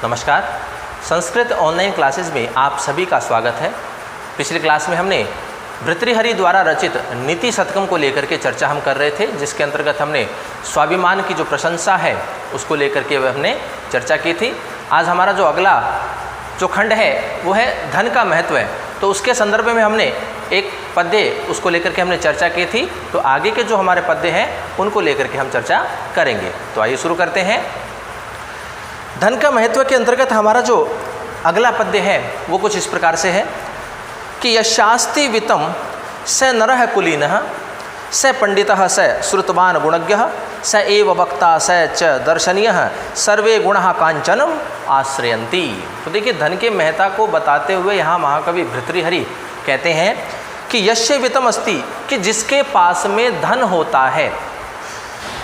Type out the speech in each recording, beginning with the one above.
नमस्कार। Sanskrit online classes में आप सभी का स्वागत है। पिछली क्लास में हमने भर्तृहरि द्वारा रचित नीति शतकम को लेकर के चर्चा हम कर रहे थे, जिसके अंतर्गत हमने स्वाभिमान की जो प्रशंसा है उसको लेकर के हमने चर्चा की थी। आज हमारा जो अगला जो खंड है वो है धन का महत्व है। तो उसके संदर्भ में हमने एक पद्य उसको लेकर के हमने चर्चा की थी। तो आगे के जो हमारे पद्य हैं उनको लेकर के हम चर्चा करेंगे। तो आइए शुरू करते हैं। धन का महत्व के अंतर्गत हमारा जो अगला पद्य है वो कुछ इस प्रकार से है कि यशास्ति वित्तम स नरः कुलीनः स पंडितः स श्रुतवान गुणज्ञः स एव वक्ता स च दर्शनीयः सर्वे गुणः कांचनम आश्रयन्ति। तो देखिए, धन के महत्ता को बताते हुए यहाँ महाकवि भर्तृहरि कहते हैं कि यस्य वित्तम अस्ति, कि जिसके पास में धन होता है,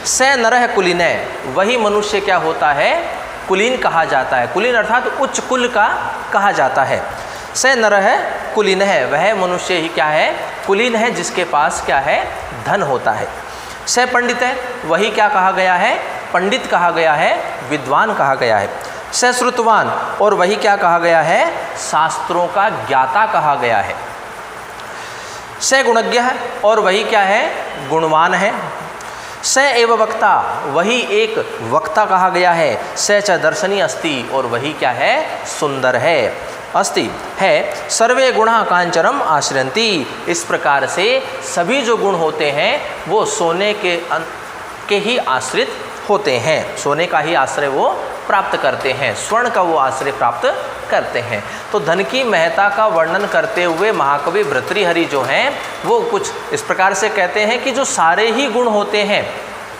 स नरः कुलीनः, वही मनुष्य क्या होता है, कुलीन कहा जाता है। कुलीन अर्थात उच्च कुल का कहा जाता है। स नरः कुलीनः, वह मनुष्य ही क्या है, कुलीन है, जिसके पास क्या है, धन होता है। स पंडित है, वही क्या कहा गया है, पंडित कहा गया है, विद्वान कहा गया है। स श्रुतवान, और वही क्या कहा गया है, शास्त्रों का ज्ञाता कहा गया है। स गुणज्ञ है, और वही क्या है, गुणवान है। स एव वक्ता, वही एक वक्ता कहा गया है। स च दर्शनीय अस्ति, और वही क्या है, सुंदर है, अस्ति है। सर्वे गुणा कांचनम आश्रयन्ति, इस प्रकार से सभी जो गुण होते हैं वो सोने के ही आश्रित होते हैं, सोने का ही आश्रय वो प्राप्त करते हैं, स्वर्ण का वो आश्रय प्राप्त करते हैं। तो धन की महत्ता का वर्णन करते हुए महाकवि भर्तृहरि जो हैं वो कुछ इस प्रकार से कहते हैं कि जो सारे ही गुण होते हैं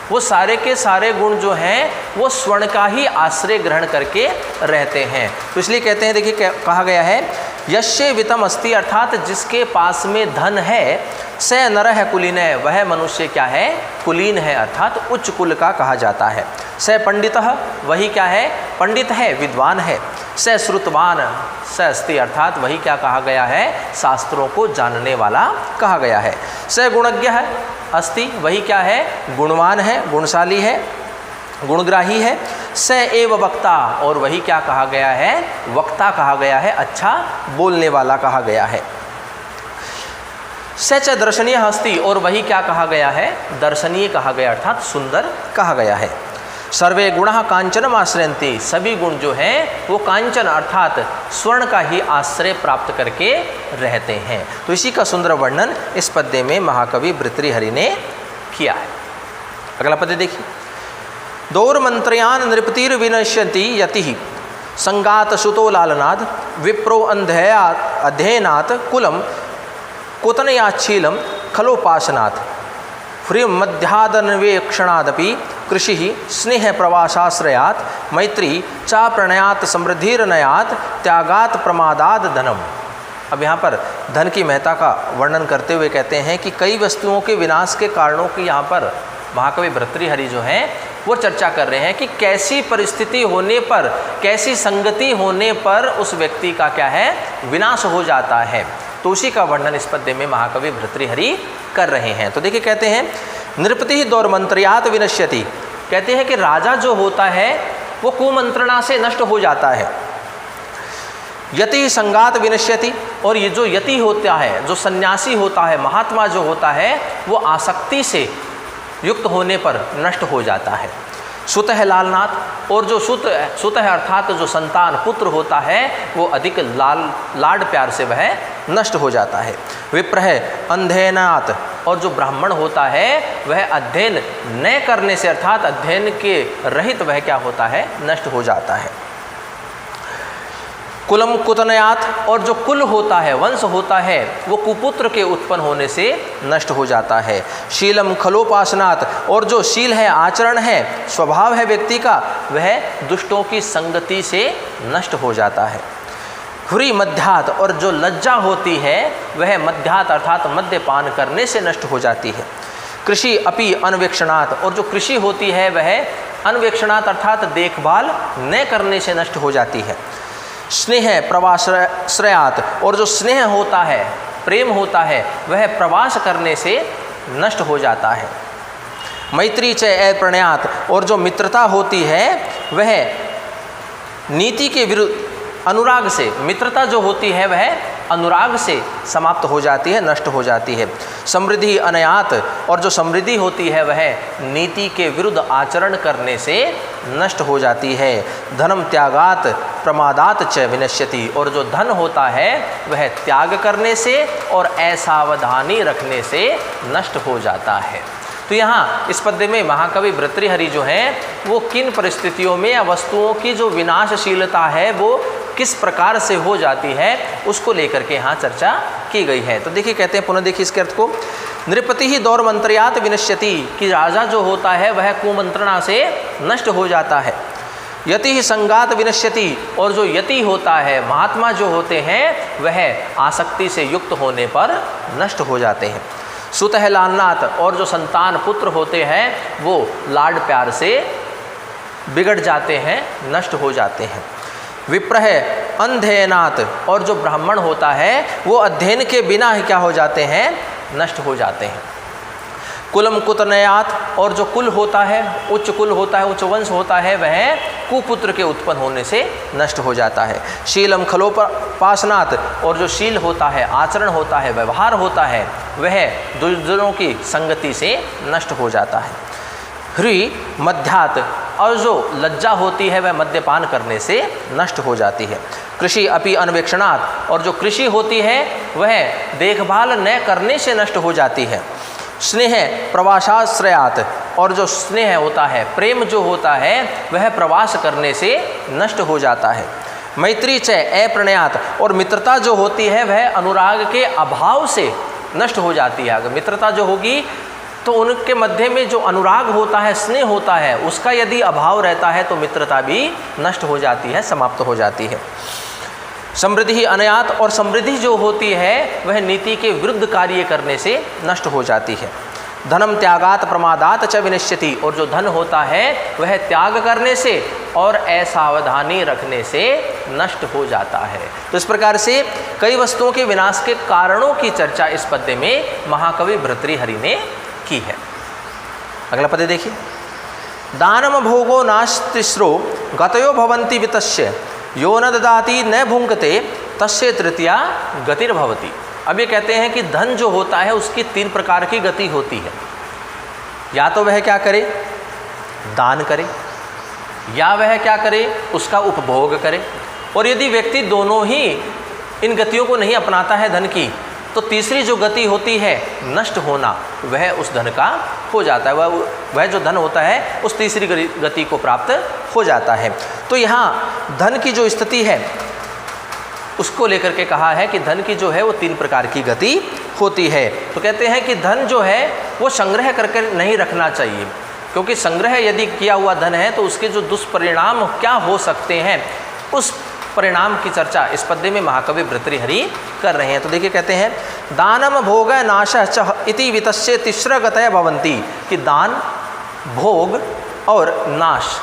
वो सारे के सारे गुण जो हैं वो स्वर्ण का ही आश्रय ग्रहण करके रहते हैं। तो इसलिए कहते हैं, देखिए कहा गया है यस्य वित्तम अस्ति, अर्थात जिसके पास में धन है, स नरः कुलीनः, वह मनुष्य क्या है, कुलीन है, अर्थात उच्च कुल का कहा जाता है। स पंडितः, वही क्या है, पंडित है, विद्वान है। स श्रुतवान, स अस्ति, अर्थात वही क्या कहा गया है, शास्त्रों को जानने वाला कहा गया है। स गुणज्ञ है, अस्ति, वही क्या है, गुणवान है, गुणशाली है, गुणग्राही है। स एव वक्ता, और वही क्या कहा गया है, वक्ता कहा गया है, अच्छा बोलने वाला कहा गया है। स च दर्शनीय अस्ति, और वही क्या कहा गया है, दर्शनीय कहा गया, अर्थात सुंदर कहा गया है। सर्वे गुणः कांचनम आश्रयन्ति, सभी गुण जो हैं वो कांचन अर्थात स्वर्ण का ही आश्रय प्राप्त करके रहते हैं। तो इसी का सुंदर वर्णन इस पद्य में महाकवि भर्तृहरि ने किया है। अगला पद्य देखिए। दौर्मंत्रयान नृपतिर विनश्यति यति संगात सुतो लालनाद विप्रो अध्ययनात् कुलम कुतनयाच्छीलम खलोपासनात् ह्रीं मध्यादन्वेक्षणादपि कृषि स्नेह प्रवासाश्रयात् मैत्री चा प्रणयात समृद्धिर्नयात त्यागात प्रमादाद धनम। अब यहाँ पर धन की महत्ता का वर्णन करते हुए कहते हैं कि कई वस्तुओं के विनाश के कारणों की यहाँ पर महाकवि भर्तृहरि जो हैं वो चर्चा कर रहे हैं कि कैसी परिस्थिति होने पर, कैसी संगति होने पर उस व्यक्ति का क्या है, विनाश हो जाता है। तो उसी का वर्णन इस पद्य में महाकवि भर्तृहरि कर रहे हैं। तो देखिए, कहते हैं नृपति दौर्मंत्रयात विनश्यति, कहते हैं कि राजा जो होता है वो कुमंत्रणा से नष्ट हो जाता है। यति संगात विनश्यति, और ये जो यति होता है, जो सन्यासी होता है, महात्मा जो होता है, वो आसक्ति से युक्त होने पर नष्ट हो जाता है। सुत है लालनाथ, और जो सुत है अर्थात जो संतान पुत्र होता है वो अधिक लाड प्यार से वह नष्ट हो जाता है। विप्र है अध्ययनात्, और जो ब्राह्मण होता है वह अध्ययन न करने से अर्थात अध्ययन के रहित वह क्या होता है, नष्ट हो जाता है। कुलम कुतनयात, और जो कुल होता है, वंश होता है, वो कुपुत्र के उत्पन्न होने से नष्ट हो जाता है। शीलम खलोपासनात्, और जो शील है, आचरण है, स्वभाव है व्यक्ति का, वह दुष्टों की संगति से नष्ट हो जाता है। ह्री मध्यात, और जो लज्जा होती है वह मध्यात अर्थात मद्यपान करने से नष्ट हो जाती है। कृषि अपि अन्वेक्षणात्, और जो कृषि होती है वह अन्वेक्षणात् अर्थात देखभाल न करने से नष्ट हो जाती है। स्नेह प्रवासाश्रयात्, और जो स्नेह होता है, प्रेम होता है, वह प्रवास करने से नष्ट हो जाता है। मैत्री च अप्रणयात्, और जो मित्रता होती है वह नीति के विरुद्ध अनुराग से, मित्रता जो होती है वह अनुराग से समाप्त हो जाती है, नष्ट हो जाती है। समृद्धि अनयात, और जो समृद्धि होती है वह नीति के विरुद्ध आचरण करने से नष्ट हो जाती है। धनम त्यागात प्रमादात च विनश्यति, और जो धन होता है वह त्याग करने से और असावधानी रखने से नष्ट हो जाता है। तो यहाँ इस पद्य में महाकवि भर्तृहरि जो हैं वो किन परिस्थितियों में या वस्तुओं की जो विनाशशीलता है वो किस प्रकार से हो जाती है उसको लेकर के यहाँ चर्चा की गई है। तो देखिए कहते हैं, पुनः देखिए इसके अर्थ को, नृपति ही दौर मंत्रयात विनश्यति, कि राजा जो होता है वह कुमंत्रणा से नष्ट हो जाता है। यति ही संगात विनश्यति, और जो यति होता है, महात्मा जो होते हैं वह आसक्ति से युक्त होने पर नष्ट हो जाते हैं। सुत है लालनाथ, और जो संतान पुत्र होते हैं वो लाड प्यार से बिगड़ जाते हैं, नष्ट हो जाते हैं। विप्र है अंधेनाथ, और जो ब्राह्मण होता है वो अध्ययन के बिना ही क्या हो जाते हैं, नष्ट हो जाते हैं। कुलम कुतनयात, और जो कुल होता है, उच्च कुल होता है, उच्च वंश होता है, वह कुपुत्र के उत्पन्न होने से नष्ट हो जाता है। शीलम खलोपासनात्, और जो शील होता है, आचरण होता है, व्यवहार होता है, वह दुर्जनों की संगति से नष्ट हो जाता है। ह्री मध्यात, और जो लज्जा होती है वह मद्यपान करने से नष्ट हो जाती है। कृषि अपि अन्वेक्षणात्, और जो कृषि होती है वह देखभाल न करने से नष्ट हो जाती है। स्नेह प्रवासाश्रयात, और जो स्नेह होता है, प्रेम जो होता है वह प्रवास करने से नष्ट हो जाता है। मैत्री च अप्रणयात, और मित्रता जो होती है वह अनुराग के अभाव से नष्ट हो जाती है। अगर मित्रता जो होगी तो उनके मध्य में जो अनुराग होता है, स्नेह होता है, उसका यदि अभाव रहता है तो मित्रता भी नष्ट हो जाती है, समाप्त हो जाती है। समृद्धि अनयात, और समृद्धि जो होती है वह नीति के विरुद्ध कार्य करने से नष्ट हो जाती है। धनम त्यागात प्रमादात च विनश्यति, और जो धन होता है वह त्याग करने से और असावधानी रखने से नष्ट हो जाता है। तो इस प्रकार से कई वस्तुओं के विनाश के कारणों की चर्चा इस पद्य में महाकवि भर्तृहरि ने की है। अगला पद्य देखिए, दानम भोगो नास्तिस्रो गतयो भवन्ति वितस्य, यो न ददाति न भुंक्ते तस्य तृतीया गतिर्भवति। अब ये कहते हैं कि धन जो होता है उसकी 3 प्रकार की गति होती है। या तो वह क्या करे, दान करे, या वह क्या करे, उसका उपभोग करे, और यदि व्यक्ति दोनों ही इन गतियों को नहीं अपनाता है धन की, तो तीसरी जो गति होती है नष्ट होना, वह उस धन का हो जाता है, वह जो धन होता है उस तीसरी गति को प्राप्त हो जाता है। तो यहाँ धन की जो स्थिति है उसको लेकर के कहा है कि धन की जो है वो 3 प्रकार की गति होती है। तो कहते हैं कि धन जो है वो संग्रह करके नहीं रखना चाहिए, क्योंकि संग्रह यदि किया हुआ धन है तो उसके जो दुष्परिणाम क्या हो सकते हैं उस परिणाम की चर्चा इस पद्य में महाकवि भर्तृहरि कर रहे हैं। तो देखिए कहते हैं, दानम भोग नाश च इति वितस्य तिस्र गतय भवन्ति, कि दान, भोग और नाश,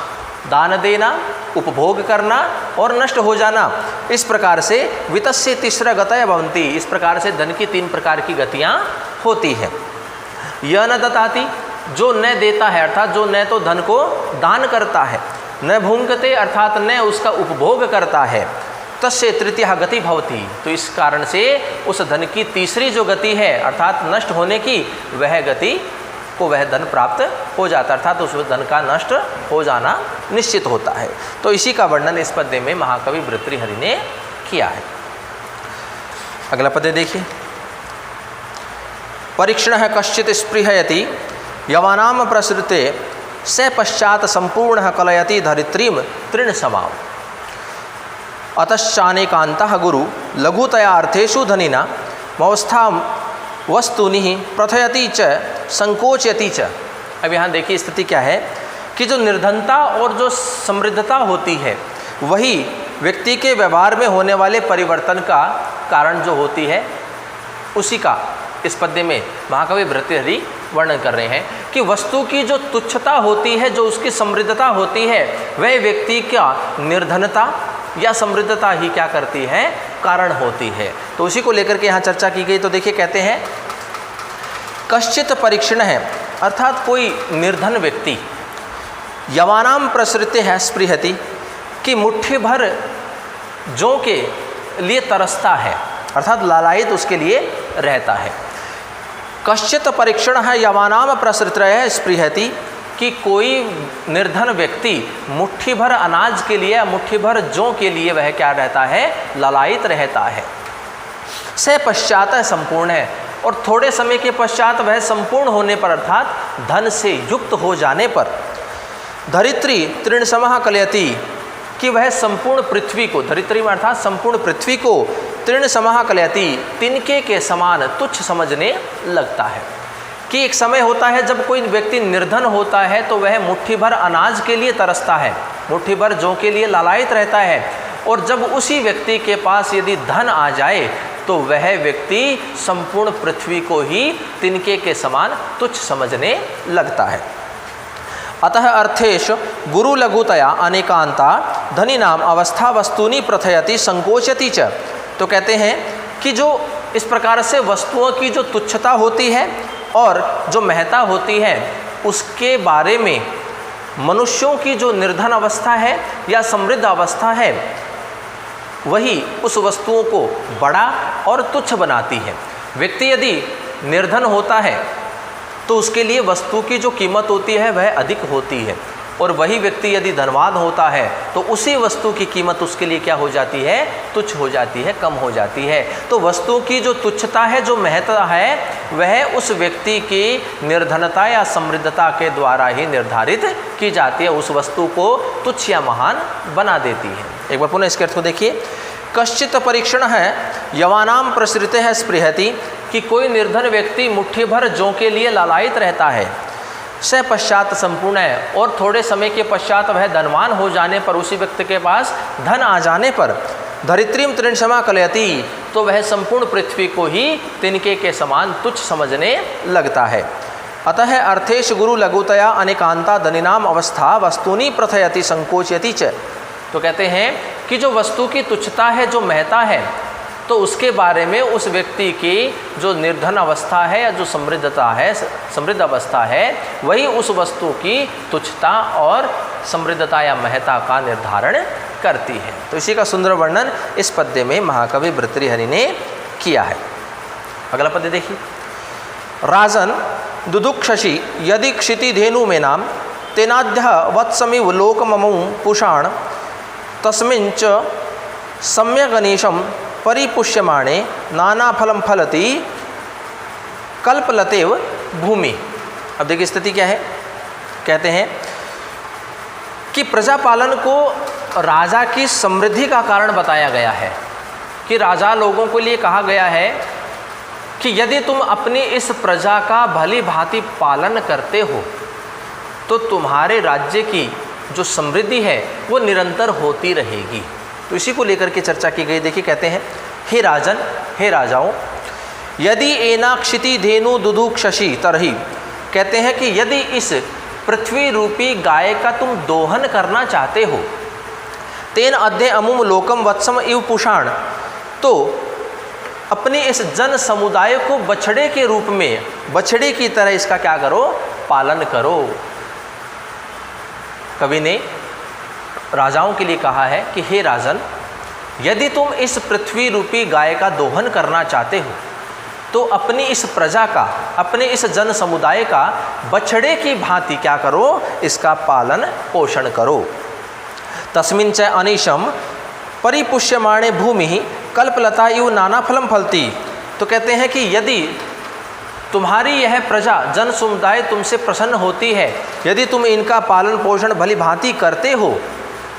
दान देना, उपभोग करना और नष्ट हो जाना, इस प्रकार से वितस्य तिस्र गतय भवन्ति, इस प्रकार से धन की 3 प्रकार की गतियाँ होती है। यह न ददाति, जो न देता है, अर्थात जो न तो धन को दान करता है, न भुंक्ते अर्थात न उसका उपभोग करता है, तस्य तृतीया गति भवति, तो इस कारण से उस धन की तीसरी जो गति है अर्थात नष्ट होने की, वह गति को वह धन प्राप्त हो जाता है, अर्थात उस धन का नष्ट हो जाना निश्चित होता है। तो इसी का वर्णन इस पद्य में महाकवि भर्तृहरि ने किया है। अगला पद्य देखिए, परीक्षण कश्चित स्पृहयति यवानाम प्रसृते स पश्चात संपूर्ण कलयति धरित्रीम तृण समाव, अतश्चानेकान्तः गुरु लघुतया अर्थेषु धनिना मवस्था वस्तुनि प्रथयति च संकोचयति च। अब यहाँ देखिए स्थिति क्या है कि जो निर्धनता और जो समृद्धता होती है वही व्यक्ति के व्यवहार में होने वाले परिवर्तन का कारण जो होती है, उसी का इस पद्य में महाकवि भर्तृहरि वर्णन कर रहे हैं कि वस्तु की जो तुच्छता होती है, जो उसकी समृद्धता होती है, वह व्यक्ति का निर्धनता या समृद्धता ही क्या करती है, कारण होती है। तो उसी को लेकर के यहाँ चर्चा की गई। तो देखिए कहते हैं, कश्चित परीक्षण है, अर्थात कोई निर्धन व्यक्ति, यवानाम प्रसृते है स्पृहति, कि मुट्ठी भर जौ के लिए तरसता है, अर्थात लालायित उसके लिए रहता है। कश्चित परीक्षण है यवानाम प्रसृत्रय स्पृहति, कि कोई निर्धन व्यक्ति मुट्ठी भर अनाज के लिए या मुट्ठी भर जौ के लिए वह क्या रहता है, लालायित रहता है। से पश्चात संपूर्ण है, और थोड़े समय के पश्चात वह संपूर्ण होने पर अर्थात धन से युक्त हो जाने पर धरित्री तृणसमः कलयति, कि वह संपूर्ण पृथ्वी को, धरित्री में अर्थात संपूर्ण पृथ्वी को तृणसमः कलयति, तिनके के समान तुच्छ समझने लगता है। कि एक समय होता है जब कोई व्यक्ति निर्धन होता है तो वह मुट्ठी भर अनाज के लिए तरसता है, मुट्ठी भर जौ के लिए लालायित रहता है, और जब उसी व्यक्ति के पास यदि धन आ जाए तो वह व्यक्ति संपूर्ण पृथ्वी को ही तिनके के समान तुच्छ समझने लगता है। अतः अर्थेश गुरु लघुतया अनेकांता धनी नाम अवस्था वस्तुनि प्रथयति संकोचति च। तो कहते हैं कि जो इस प्रकार से वस्तुओं की जो तुच्छता होती है और जो महत्ता होती है उसके बारे में मनुष्यों की जो निर्धन अवस्था है या समृद्ध अवस्था है वही उस वस्तुओं को बड़ा और तुच्छ बनाती है। व्यक्ति यदि निर्धन होता है तो उसके लिए वस्तु की जो कीमत होती है वह अधिक होती है, और वही व्यक्ति यदि धनवान होता है तो उसी वस्तु की कीमत उसके लिए क्या हो जाती है, तुच्छ हो जाती है, कम हो जाती है। तो वस्तु की जो तुच्छता है, जो महत्ता है, वह उस व्यक्ति की निर्धनता या समृद्धता के द्वारा ही निर्धारित की जाती है, उस वस्तु को तुच्छ या महान बना देती है। एक बार पुनः इसके अर्थ को देखिए। कश्चित परीक्षण है यवानाम प्रसृते है स्पृहति, कि कोई निर्धन व्यक्ति मुट्ठी भर जौ के लिए लालायित रहता है, से पश्चात संपूर्ण है, और थोड़े समय के पश्चात वह धनवान हो जाने पर, उसी व्यक्ति के पास धन आ जाने पर धरित्रीम तृणसमा कलयति, तो वह संपूर्ण पृथ्वी को ही तिनके के समान तुच्छ समझने लगता है। अतः अर्थेश गुरु लघुतया अनेकांता धनिनाम अवस्था वस्तुनि प्रथयति संकोचयति च। तो कहते हैं कि जो वस्तु की तुच्छता है, जो महत्ता है, तो उसके बारे में उस व्यक्ति की जो निर्धन अवस्था है या जो समृद्धता है, समृद्ध अवस्था है, वही उस वस्तु की तुच्छता और समृद्धता या महत्ता का निर्धारण करती है। तो इसी का सुंदर वर्णन इस पद्य में महाकवि भर्तृहरि ने किया है। अगला पद्य देखिए। राजन दुदुक्षसि यदि क्षितिधेनु में नाम तेनाद्य वत्समिव लोकममु पुषाण तस्मिंच सम्यगनीशम परिपुष्यमाणे नाना फलम फलति कल्पलतेव भूमि। अब देखिए स्थिति क्या है। कहते हैं कि प्रजापालन को राजा की समृद्धि का कारण बताया गया है, कि राजा लोगों के लिए कहा गया है कि यदि तुम अपनी इस प्रजा का भली भांति पालन करते हो तो तुम्हारे राज्य की जो समृद्धि है वो निरंतर होती रहेगी। तो इसी को लेकर के चर्चा की गई। देखिए कहते हैं, हे राजन, हे राजाओं, यदि एनाक्षिति धेनु दुदुक्षसि तरहि, कहते हैं कि यदि इस पृथ्वी रूपी गाय का तुम दोहन करना चाहते हो, तेन अद्य अमुम लोकम वत्सम इव पुषाण, तो अपने इस जन समुदाय को बछड़े के रूप में, बछड़े की तरह इसका क्या करो, पालन करो। कवि ने राजाओं के लिए कहा है कि हे राजन, यदि तुम इस पृथ्वी रूपी गाय का दोहन करना चाहते हो तो अपनी इस प्रजा का, अपने इस जन समुदाय का बछड़े की भांति क्या करो, इसका पालन पोषण करो। तस्मिन् च अनिशम परिपुष्यमाणे भूमि कल्पलता इव नाना फलम फलती। तो कहते हैं कि यदि तुम्हारी यह प्रजा, जन समुदाय तुमसे प्रसन्न होती है, यदि तुम इनका पालन पोषण भली भांति करते हो,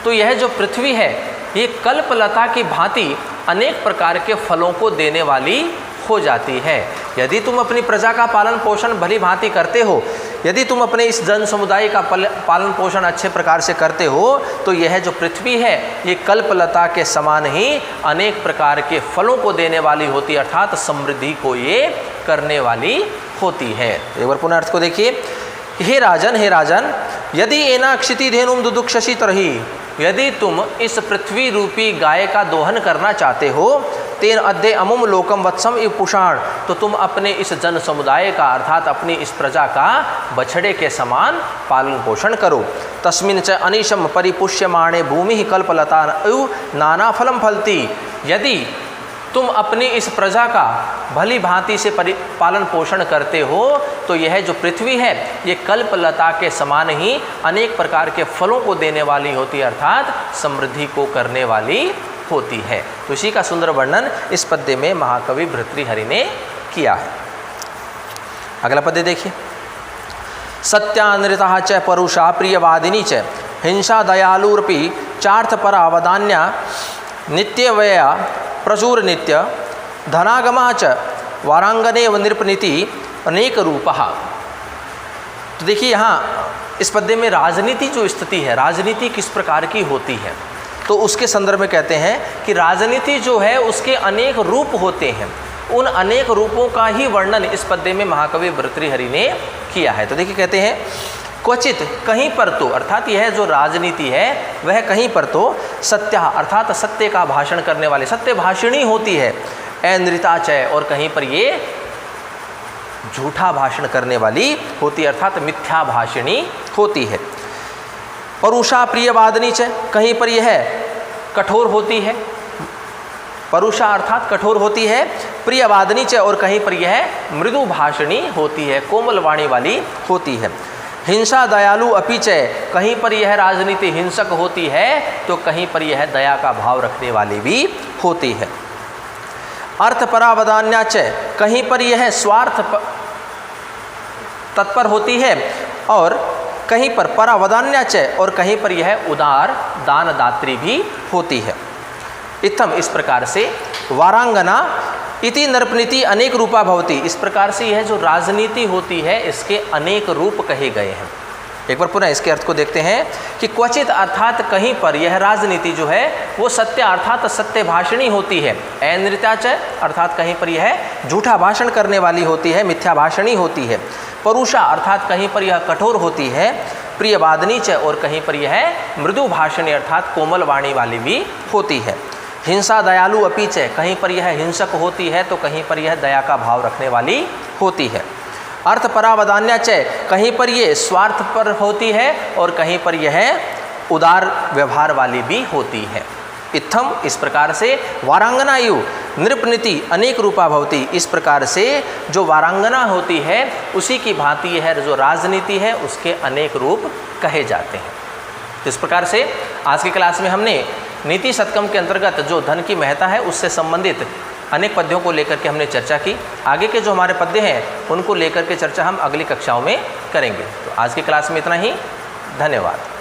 तो यह जो पृथ्वी है ये कल्पलता की भांति अनेक प्रकार के फलों को देने वाली हो जाती है। यदि तुम अपनी प्रजा का पालन पोषण भली भांति करते हो, यदि तुम अपने इस जन समुदाय का पालन पोषण अच्छे प्रकार से करते हो, तो यह जो पृथ्वी है ये कल्पलता के समान ही अनेक प्रकार के फलों को देने वाली होती है, अर्थात समृद्धि को ये करने वाली होती है। एक बार पुनः अर्थ को देखिए। हे राजन, हे राजन, यदि एनाक्षिति धेनुम दुदुक्षसि तरहि, यदि तुम इस पृथ्वी रूपी गाय का दोहन करना चाहते हो तेन अद्य अमुम लोकम वत्सम इव पुषाण, तो तुम अपने इस जन समुदाय का अर्थात अपनी इस प्रजा का बछड़े के समान पालन पोषण करो। तस्मिन् च अनिशम परिपुष्यमाणे भूमि कल्पलता नाना फलम फलती, यदि तुम अपनी इस प्रजा का भली भांति से पालन पोषण करते हो तो यह जो पृथ्वी है ये कल्पलता के समान ही अनेक प्रकार के फलों को देने वाली होती है, अर्थात समृद्धि को करने वाली होती है। तो इसी का सुंदर वर्णन इस पद्य में महाकवि भर्तृहरि ने किया है। अगला पद्य देखिए। सत्यानृता च परुषा प्रियवादिनी च हिंसा दयालुरपि चार्थ परावदान्या नित्यव्यया प्रचुर नित्य धनागमा च वारांगने व नृपनीति अनेक रूपः। तो देखिए यहाँ इस पद्य में राजनीति जो स्थिति है, राजनीति किस प्रकार की होती है, तो उसके संदर्भ में कहते हैं कि राजनीति जो है उसके अनेक रूप होते हैं। उन अनेक रूपों का ही वर्णन इस पद्य में महाकवि भर्तृहरि ने किया है। तो देखिए कहते हैं क्वचित, कहीं पर तो, अर्थात यह जो राजनीति है वह कहीं पर तो सत्या अर्थात सत्य का भाषण करने वाली सत्य भाषिणी होती है, अनृता च, और कहीं पर ये झूठा भाषण करने वाली होती है अर्थात मिथ्या भाषिणी होती है। परुषा प्रियवादिनी च, कहीं पर यह कठोर होती है, परुषा अर्थात कठोर होती है, प्रियवादिनी च, और कहीं पर यह मृदु भाषिणी होती है, कोमल वाणी वाली होती है। हिंसा दयालु अपि च, कहीं पर यह राजनीति हिंसक होती है तो कहीं पर यह दया का भाव रखने वाली भी होती है। अर्थ परावदान्या च, कहीं पर यह स्वार्थ तत्पर होती है, और कहीं पर परावदान्या च, और कहीं पर यह उदार दान दात्री भी होती है। इत्थम, इस प्रकार से वारांगना इति नृपनीति अनेक रूपा भवति, इस प्रकार से यह जो राजनीति होती है इसके अनेक रूप कहे गए हैं। एक बार पुनः इसके अर्थ को देखते हैं कि क्वचित अर्थात कहीं पर यह राजनीति जो है वो सत्य अर्थात सत्य भाषिणी होती है, अनृता च, अर्थात कहीं पर यह झूठा भाषण करने वाली होती है, मिथ्या भाषिणी होती है। परुषा अर्थात कहीं पर यह कठोर होती है, प्रियवादिनी च, और कहीं पर यह मृदु भाषिणी अर्थात कोमल वाणी वाली भी होती है। हिंसा दयालु अपि च, कहीं पर यह हिंसक होती है तो कहीं पर यह दया का भाव रखने वाली होती है। अर्थ परावदान्या च, कहीं पर यह स्वार्थ पर होती है और कहीं पर यह उदार व्यवहार वाली भी होती है। इत्थम, इस प्रकार से वारांगना यु नृपनीति अनेक रूपा भवति, इस प्रकार से जो वारांगना होती है उसी की भांति यह जो राजनीति है उसके अनेक रूप कहे जाते हैं। तो इस प्रकार से आज की क्लास में हमने नीति शतकम के अंतर्गत जो धन की महत्ता है उससे संबंधित अनेक पद्यों को लेकर के हमने चर्चा की। आगे के जो हमारे पद्य हैं उनको लेकर के चर्चा हम अगली कक्षाओं में करेंगे। तो आज की क्लास में इतना ही, धन्यवाद।